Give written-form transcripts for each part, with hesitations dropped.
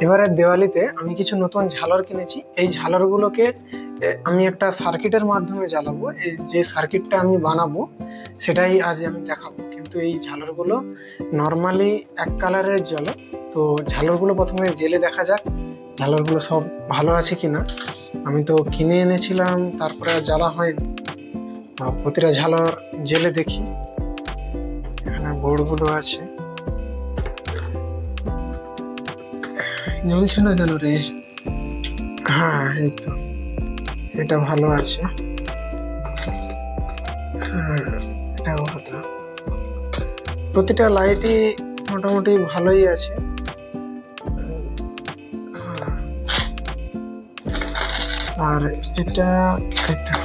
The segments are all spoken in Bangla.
এবারে দেওয়ালিতে আমি কিছু নতুন ঝালর কিনেছি। এই ঝালরগুলোকে আমি একটা সার্কিটের মাধ্যমে জ্বালাবো। এই যে সার্কিটটা আমি বানাবো সেটাই আজ আমি দেখাবো। কিন্তু এই ঝালরগুলো নর্মালি এক কালারের জ্বলে। তো ঝালরগুলো প্রথমে জেলে দেখা যাক ঝালরগুলো সব ভালো আছে কিনা। আমি তো কিনে এনেছিলাম, তারপরে আর জ্বালা হয়নি। প্রতিটা ঝালর জেলে দেখি। এখানে বোর্ডগুলো আছে, জ্বলছে না কেন রে? হ্যাঁ, এই তো, এটা ভালো আছে। হ্যাঁ, এটাও ভালো। প্রতিটা লাইটই মোটামুটি ভালোই আছে। হ্যাঁ, আর এটা এটা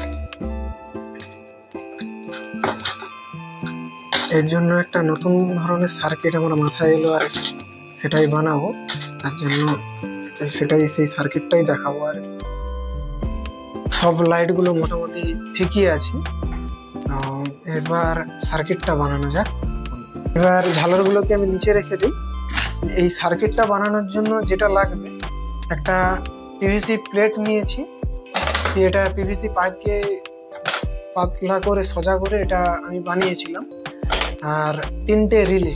এর জন্য একটা নতুন ধরনের সার্কিট আমার মাথায় এলো, আর সেটাই বানাবো। তার জন্য সেই সার্কিটটাই দেখাবো। আর সব লাইট গুলো মোটামুটি ঠিকই আছে। এবার সার্কিটটা বানানো যাক। এবার ঝালর গুলোকে আমি নিচে রেখে দিই। এই সার্কিটটা বানানোর জন্য যেটা লাগবে, একটা পিভিসি প্লেট নিয়েছি। এটা পিভিসি পাইপকে পাতলা করে সোজা করে এটা আমি বানিয়েছিলাম। আর তিনটে রিলে,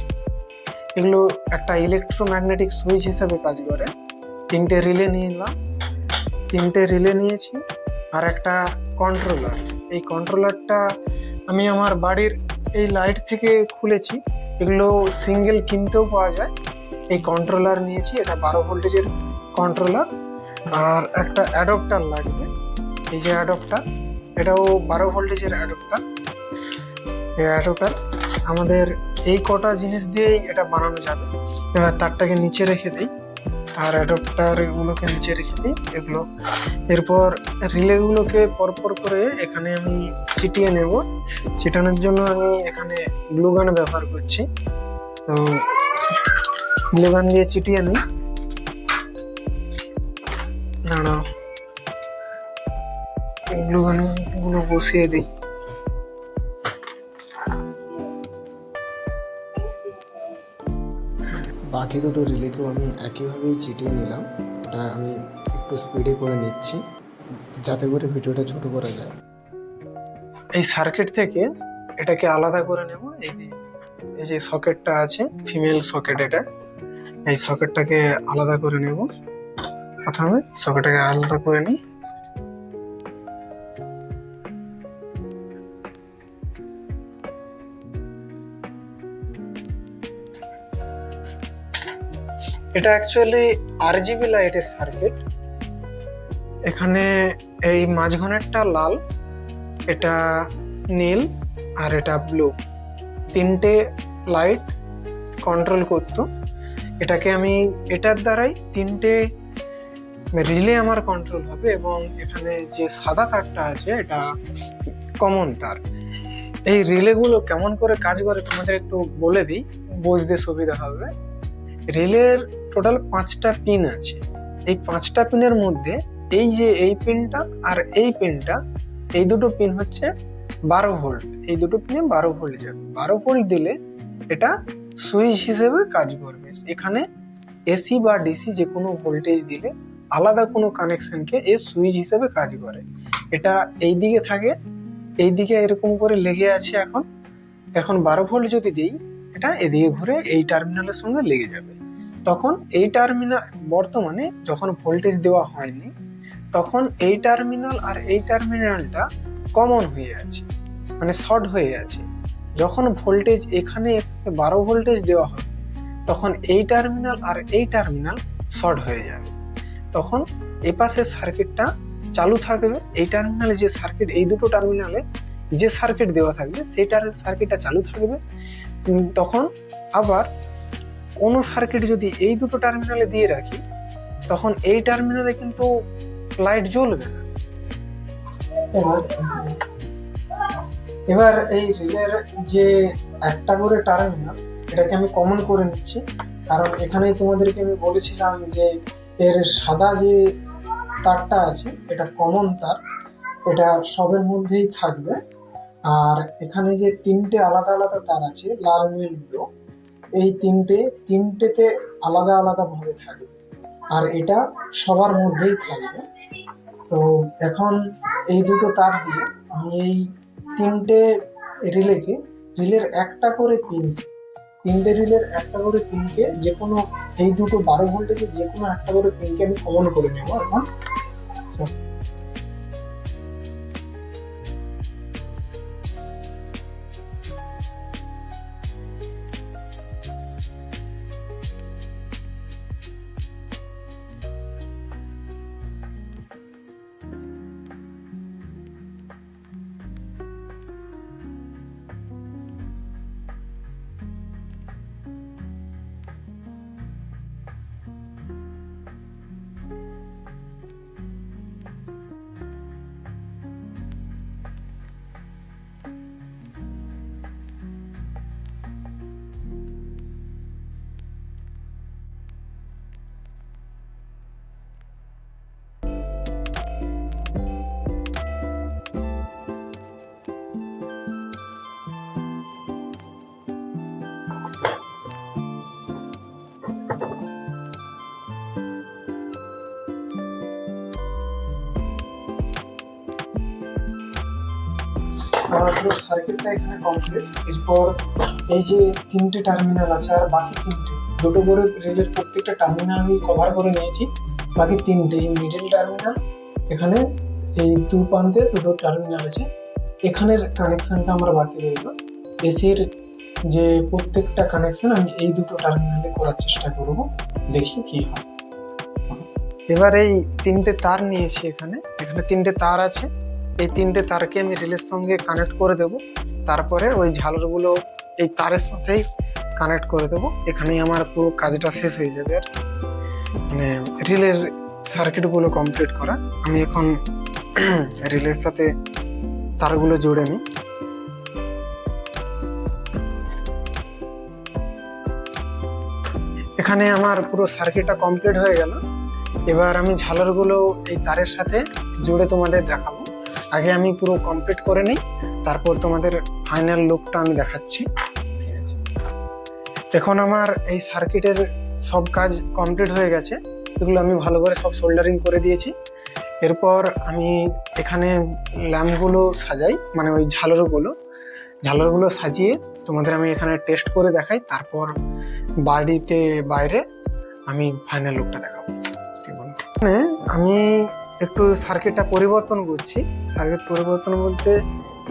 এগুলো একটা ইলেকট্রোম্যাগনেটিক সুইচ হিসেবে কাজ করে। তিনটে রিলে নিলাম, তিনটে রিলে নিয়েছি। আর একটা কন্ট্রোলার। এই কন্ট্রোলারটা আমি আমার বাড়ির এই লাইট থেকে খুলেছি। এগুলো সিঙ্গেল কিনতেও পাওয়া যায়। এই কন্ট্রোলার নিয়েছি, এটা 12 ভোল্টেজের কন্ট্রোলার। আর একটা অ্যাডপ্টার লাগবে, এই যে অ্যাডপ্টার, এটাও 12 ভোল্টেজের অ্যাডপ্টার। এই অ্যাডপ্টার আমাদের এই কটা জিনিস দিয়েই এটা বানানো যাবে। এবার তারটাকে নিচে রেখে দিই, আর অ্যাডপ্টার গুলোকে নিচে রেখে দিই এগুলো। এরপর রিলে গুলোকে পরপর করে এখানে আমি চিটিয়ে নেব। চিটানোর জন্য আমি এখানে গ্লু গান ব্যবহার করছি। তো গ্লু গান দিয়ে চিটিয়ে নিই। দাঁড়াও, গ্লু গান গুলো বসিয়ে দিই। বাকি দুটো রিলেকেও আমি একইভাবেই চিটিয়ে নিলাম। ওটা আমি একটু স্পিডে করে নিচ্ছি যাতে করে ভিডিওটা ছোট করা যায়। এই সার্কিট থেকে এটাকে আলাদা করে নেব। এই যে সকেটটা আছে, ফিমেল সকেট, এটা এই সকেটটাকে আলাদা করে নেব। প্রথমে সকেটটাকে আলাদা করে নিই। এটা অ্যাকচুয়ালি আরজিবি লাইটের সার্কিট। এখানে এই মাঝখানেরটা লাল, এটা নীল, আর এটা ব্লু। তিনটে লাইট কন্ট্রোল করতো এটাকে। আমি এটার দ্বারাই তিনটে রিলে আমার কন্ট্রোল হবে। এবং এখানে যে সাদা তারটা আছে এটা কমন তার। এই রিলে গুলো কেমন করে কাজ করে তোমাদের একটু বলে দিই, বুঝতে সুবিধা হবে। রিলের টোটাল 5টা পিন আছে। এই 5টা পিনের মধ্যে এই যে এই পিনটা আর এই পিনটা, এই দুটো পিন হচ্ছে 12 ভোল্ট। এই দুটো পিনে 12 ভোল্ট যাবে। 12 ভোল্ট দিলে এটা সুইচ হিসেবে কাজ করবে। এখানে এসি বা ডিসি যে কোনো ভোল্টেজ দিলে আলাদা কোনো কানেকশনকে এ সুইচ হিসেবে কাজ করে। এটা এই দিকে থাকে, এই দিকে এরকম করে লেগে আছে। এখন এখন 12 ভোল্ট যদি দিই, এটা এদিকে ঘুরে এই টার্মিনালের সঙ্গে লেগে যাবে। তখন এই টার্মিনাল, বর্তমানে যখন ভোল্টেজ দেওয়া হয়নি তখন এই টার্মিনাল আর এই টার্মিনালটা কমন হয়ে আছে, মানে শর্ট হয়ে আছে। যখন ভোল্টেজ এখানে 12 ভোল্টেজ দেওয়া হবে তখন এই টার্মিনাল আর এই টার্মিনাল শর্ট হয়ে যাবে। তখন এপাশের সার্কিটটা চালু থাকবে। এই টার্মিনালে যে সার্কিট, এই দুটো টার্মিনালে যে সার্কিট দেওয়া থাকবে সেইটার সার্কিটটা চালু থাকবে। তখন আবার কোনো সার্কিট যদি এই দুটো টার্মিনালে দিয়ে রাখি তখন এই টার্মিনালে কিন্তু লাইট জ্বলবে না। এবার এই রিলের যে একটা করে টার্মিনাল, এটাকে আমি কমন করে নিচ্ছি। কারণ এখানেই তোমাদেরকে আমি বলেছিলাম যে এর সাদা যে তারটা আছে এটা কমন তার, এটা সবের মধ্যেই থাকবে। আর এখানে যে তিনটে আলাদা আলাদা তার আছে, লাল নীল ব্লু, এই তিনটেতে আলাদা আলাদা ভাবে থাকবে। আর এটা সবার মধ্যেই থাকবে। তো এখন এই দুটো তার দিয়ে আমি এই তিনটে রিলের একটা করে পিন, তিনটে রিলের একটা করে পিনকে যে কোনো এই দুটো 12 ভোল্টেজের যে কোনো একটা করে পিনকে আমি কমন করে নেব এখন। আমার পুরো সার্কিটটা এখানে কমপ্লিট। এরপর এই যে তিনটে টার্মিনাল আছে আর বাকি তিনটে, দুটো করে রিলের প্রত্যেকটা টার্মিনাল আমি কভার করে নিয়েছি। বাকি তিনটে, এই মিডল টার্মিনাল, এখানে এই দু প্রান্তে দুটো টার্মিনাল আছে, এখানের কানেকশনটা আমার বাকি রইল। এসির যে প্রত্যেকটা কানেকশন আমি এই দুটো টার্মিনালে করার চেষ্টা করব, দেখি কি হয়। এবার এই তিনটে তার নিয়েছি, এখানে তিনটে তার আছে। এই তিনটে তারকে আমি রিলের সঙ্গে কানেক্ট করে দেব, তারপরে ওই ঝালরগুলো এই তারের সাথেই কানেক্ট করে দেব। এখানেই আমার পুরো কাজটা শেষ হয়ে যাবে। আর মানে রিলের সার্কিটগুলো কমপ্লিট করা। আমি এখন রিলের সাথে তারগুলো জুড়ে নিই। এখানে আমার পুরো সার্কিটটা কমপ্লিট হয়ে গেল। এবার আমি ঝালরগুলো এই তারের সাথে জুড়ে তোমাদের দেখাবো। আগে আমি পুরো কমপ্লিট করে নিই, তারপর তোমাদের ফাইনাল লুকটা আমি দেখাচ্ছি। ঠিক আছে, এখন আমার এই সার্কিটের সব কাজ কমপ্লিট হয়ে গেছে। এগুলো আমি ভালো করে সব সোল্ডারিং করে দিয়েছি। এরপর আমি এখানে ল্যাম্পগুলো সাজাই, মানে ওই ঝালরগুলো সাজিয়ে তোমাদের আমি এখানে টেস্ট করে দেখাই, তারপর বাড়িতে বাইরে আমি ফাইনাল লুকটা দেখাবো। মানে আমি একটু সার্কিটটা পরিবর্তন করছি। সার্কিট পরিবর্তন বলতে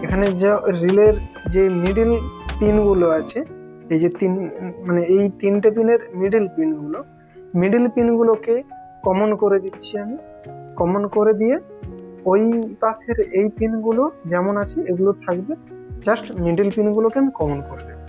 এখানে যে রিলের যে মিডল পিনগুলো আছে, এই যে মানে এই তিনটে পিনের মিডল পিনগুলোকে কমন করে দিচ্ছি আমি। কমন করে দিয়ে ওই পাশের এই পিনগুলো যেমন আছে এগুলো থাকবে, জাস্ট মিডল পিনগুলোকে আমি কমন করে দেব।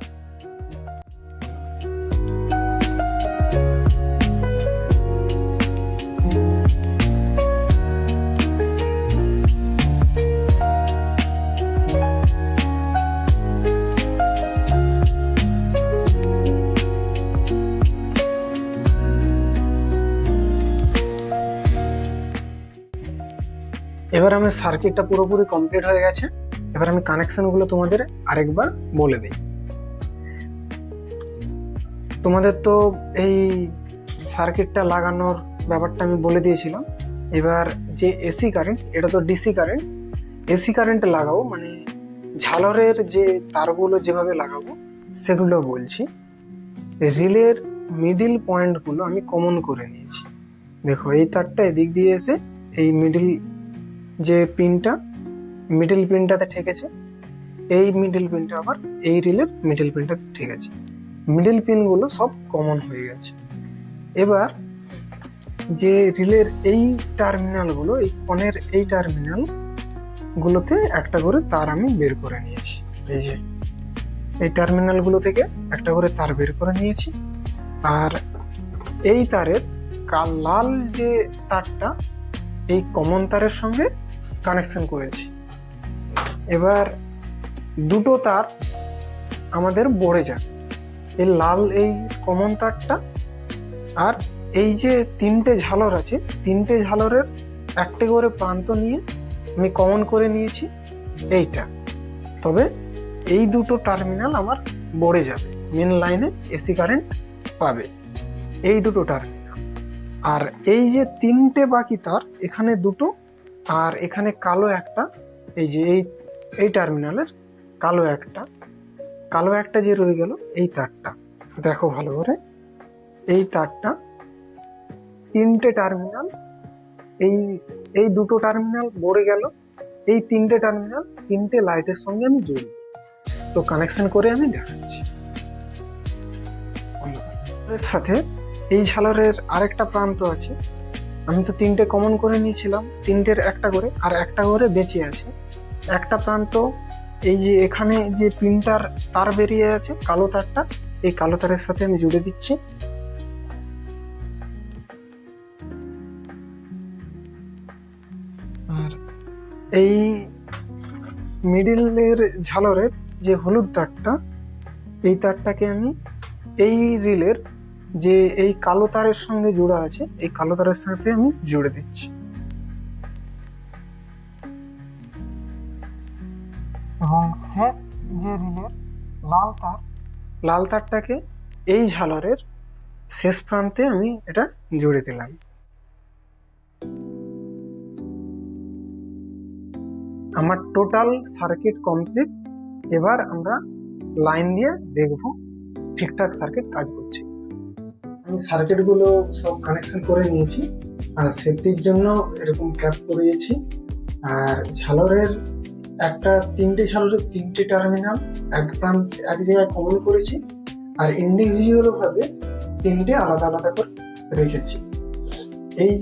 এবার আমার সার্কিটটা পুরোপুরি কমপ্লিট হয়ে গেছে। এবার আমি কানেকশনগুলো তোমাদের আরেকবার বলে দিই। তোমাদের তো এই সার্কিটটা লাগানোর ব্যাপারটা আমি বলে দিয়েছিলাম। এবার যে এসি কারেন্ট, এটা তো ডিসি কারেন্ট, এসি কারেন্টে লাগাবো, মানে ঝালরের যে তারগুলো যেভাবে লাগাবো সেগুলো বলছি। রিলের মিডিল পয়েন্টগুলো আমি কমন করে নিয়েছি। দেখো এই তারটা এদিক দিয়ে এসে এই মিডিল যে পিনটা, মিডল পিনটাতে ঠেকেছে, এই মিডল পিনটা আবার এই রিলের মিডল পিনটাতে ঠেকেছে। মিডল পিনগুলো সব কমন হয়ে গেছে। এবার যে রিলের এই টার্মিনালগুলো, এই কনের এই টার্মিনাল গুলোতে একটা করে তার আমি বের করে নিয়েছি। এই যে এই টার্মিনালগুলো থেকে একটা করে তার বের করে নিয়েছি। আর এই তারের লাল যে তারটা এই কমন তারের সঙ্গে কানেকশন করেছি। এবার দুটো তার আমাদের বড়ে যাবে, এই লাল এই কমন তারটা আর এই যে তিনটে ঝালর আছে, তিনটে ঝালরের একটা করে প্রান্ত নিয়ে আমি কমন করে নিয়েছি এইটা। তবে এই দুটো টার্মিনাল আমার বড়ে যাবে, মেন লাইনে এসি কারেন্ট পাবে এই দুটো টার্মিনাল। আর এই যে তিনটে বাকি তার, এখানে দুটো আর এখানে কালো একটা, এই যে এই টার্মিনালের কালো একটা যে রয়ে গেল, এই তারটা দেখো ভালো করে, এই তারটা তিনটে টার্মিনাল, এই এই দুটো টার্মিনাল মরে গেল, এই তিনটে টার্মিনাল তিনটে লাইটের সঙ্গে আমি জড়ি, তো কানেকশন করে আমি দেখাচ্ছি। এর সাথে এই ঝালরের আরেকটা প্রান্ত আছে, আমি তো তিনটে কমন করে নিয়েছিলাম, তিনটের একটা করে, আর একটা করে বেঁচে আছে। একটা প্রান্ত এই যে এখানে যে পিনটার তার বেরিয়ে আছে, কালো তারটা, এই কালো তারের সাথে আমি জুড়ে দিচ্ছি। আর এই মিডিলের ঝালরের যে হলুদ তারটা, এই তারটাকে আমি এই রিলের যে এই কালো তারের সঙ্গে জোড়া আছে, এই কালো তারের সাথে আমি জুড়ে দিচ্ছি। এবং শেষ যে রিলের লাল তারটাকে এই ঝালরের শেষ প্রান্তে আমি এটা জুড়ে দিলাম। আমার টোটাল সার্কিট কমপ্লিট। এবার আমরা লাইন দিয়ে দেখব ঠিকঠাক সার্কিট কাজ করছে। আমি সার্কিটগুলো সব কানেকশন করে নিয়েছি, আর সেফটির জন্য এরকম ক্যাপ করিয়েছি। আর ঝালরের তিনটে ঝালরের তিনটে টার্মিনাল এক জায়গায় কমন করেছি, আর ইন্ডিভিজুয়াল ভাবে তিনটে আলাদা আলাদা করে রেখেছি। এই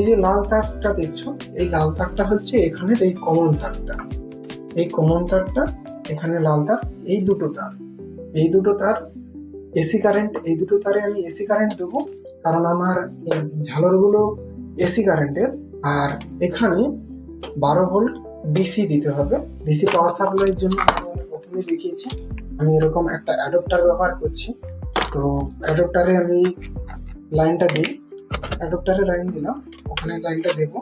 যে লাল তারটা দেখছো, এই লাল তারটা হচ্ছে এখানের এই কমন তারটা, এখানে লাল তার, এই দুটো তার এসি কারেন্ট, এই দুটো তারে আমি এসি কারেন্ট দেবো, কারণ আমার ঝালরগুলো এসি কারেন্টের। আর এখানে 12 ভোল্ট ডিসি দিতে হবে, ডিসি পাওয়ার সাপ্লাইয়ের জন্য আমি প্রথমে দেখিয়েছি। আমি এরকম একটা অ্যাডাপ্টার ব্যবহার করছি, তো অ্যাডাপ্টারে আমি লাইনটা দিই, অ্যাডাপ্টারে লাইন দিলাম, ওখানে লাইনটা দেব।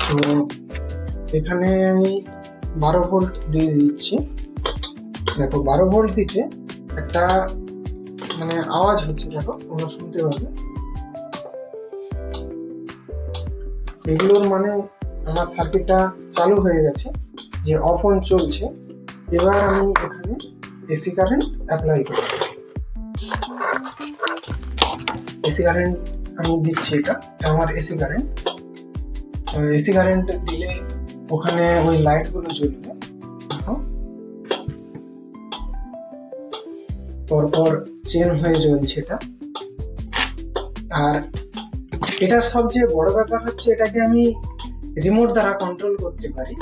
তো এখানে আমি 12 ভোল্ট দিয়ে দিচ্ছি। দেখো 12 ভোল্ট দিতে একটা মানে আওয়াজ হচ্ছে, দেখো তোমরা শুনতে পাবে। এগুলোর মানে আমার সার্কিটটা চালু হয়ে গেছে, যে অফ অন চলছে। এবার আমি এখানে এসি কারেন্ট অ্যাপ্লাই করব, এসি কারেন্ট আমি দিচ্ছি, এটা আমার এসি কারেন্ট দিলে ওখানে ওই লাইট গুলো জ্বলবে, পরপর চেন হয়ে জ্বলছে এটা। আর এটার সবচেয়ে বড় ব্যাপার হচ্ছে, এটাকে আমি রিমোট দ্বারা কন্ট্রোল করতে পারি।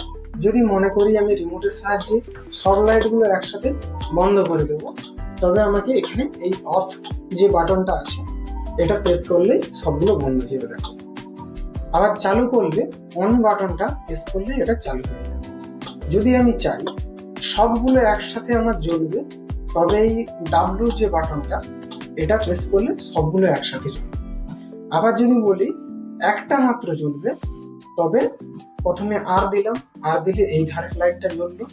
যদি মনে করি আমি রিমোটের সাহায্যে সব লাইটগুলো একসাথে বন্ধ করে দেবো, তবে আমাকে এখানে এই অফ যে বাটনটা আছে, এটা প্রেস করলেই সবগুলো বন্ধ হয়ে যাবে। দেখো আবার চালু করলে অন বাটনটা প্রেস করলে এটা চালু হয়ে যাবে। যদি আমি চাই সবগুলো একসাথে আমার জ্বলবে, তবে এই ডাব্লু যে বাটনটা, এটা প্রেস করলে সবগুলো একসাথে জ্বলবে। আবার যদি বলি একটা মাত্র জ্বলবে, তবে প্রথমে আর দিলাম, আর দিলে এই ধারের লাইটটা জ্বললো,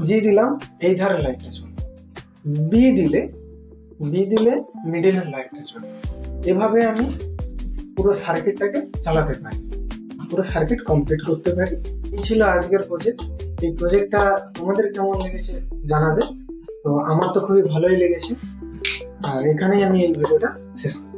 জি দিলাম এই ধারের লাইটটা জ্বলবে, বি দিলে মিডিলের লাইটটা জ্বলবে। এভাবে আমি পুরো সার্কিটটাকে চালাতে পারি, পুরো সার্কিট কমপ্লিট করতে পারি। এই ছিল আজকের প্রজেক্ট। এই প্রজেক্টটা তোমাদের কেমন লেগেছে জানাবে। তো আমার তো খুবই ভালোই লেগেছে, আর এখানেই আমি এই ভিডিওটা শেষ করব।